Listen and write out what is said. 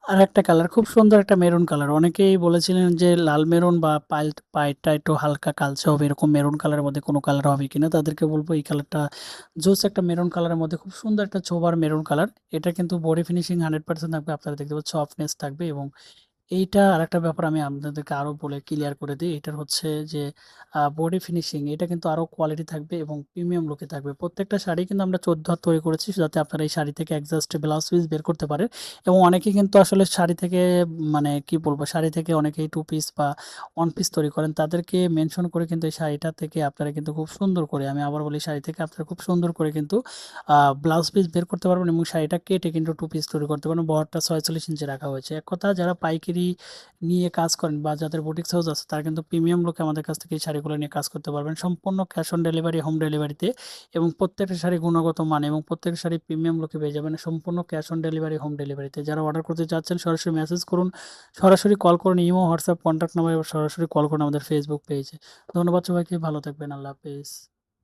আরেকটা কালার খুব সুন্দর একটা মেরুন কালার। অনেকেই বলেছিলেন যে লাল মেরুন বা পায়েরটা একটু হালকা কালচে হবে, এরকম মেরুন কালারের মধ্যে কোনো কালার হবে কিনা? তাদেরকে বলবো এই কালারটা জোস একটা মেরুন কালারের মধ্যে খুব সুন্দর একটা ছোবার মেরুন কালার। এটা কিন্তু বডি ফিনিশিং 100% থাকবে। আপনারা দেখতে পাচ্ছেন সফটনেস থাকবে এবং এইটা আরেকটা ব্যাপার আমি আপনাদেরকে আরো বলে ক্লিয়ার করে দিই। এটার হচ্ছে যে বডি ফিনিশিং এটা কিন্তু আরো কোয়ালিটি থাকবে এবং প্রিমিয়াম লুকে থাকবে। প্রত্যেকটা শাড়ি কিন্তু আমরা 14 হাত তৈরি করেছি যাতে আপনারা এই শাড়ি থেকে অ্যাডজাস্ট ব্লাউজ পিস বের করতে পারেন। এবং অনেকেই কিন্তু আসলে শাড়ি থেকে মানে কি বলবো, শাড়ি থেকে অনেকেই টু পিস বা ওয়ান পিস তৈরি করেন, তাদেরকে মেনশন করে কিন্তু এই শাড়িটা থেকে আপনারা কিন্তু খুব সুন্দর করে, আমি আবার বলি, শাড়ি থেকে আপনারা খুব সুন্দর করে কিন্তু ব্লাউজ পিস বের করতে পারবেন এবং শাড়িটা কেটে কিন্তু টু পিস তৈরি করতে পারবেন। বহরটা 46 ইঞ্চি রাখা হয়েছে। এক কথা, যারা পাইকারি নিয়ে কাজ করেন বা যাদের বুটিক্স হাউস আছে তারা কিন্তু প্রিমিয়াম লুকে আমাদের কাছ থেকে এই শাড়িগুলো নিয়ে কাজ করতে পারবেন সম্পূর্ণ ক্যাশ অন ডেলিভারি, হোম ডেলিভারিতে। এবং প্রত্যেকটা শাড়ি গুণগত মান এবং প্রত্যেকটা শাড়ি প্রিমিয়াম লুকে পেয়ে যাবেন সম্পূর্ণ ক্যাশ অন ডেলিভারি, হোম ডেলিভারিতে। যারা অর্ডার করতে চাচ্ছেন সরাসরি মেসেজ করুন, সরাসরি কল করুন, ইমো হোয়াটসঅ্যাপ কন্ট্যাক্ট নাম্বার, সরাসরি কল করুন আমাদের ফেসবুক পেজে। ধন্যবাদ সবাইকে, ভালো থাকবেন, আল্লাহ হাফেজ।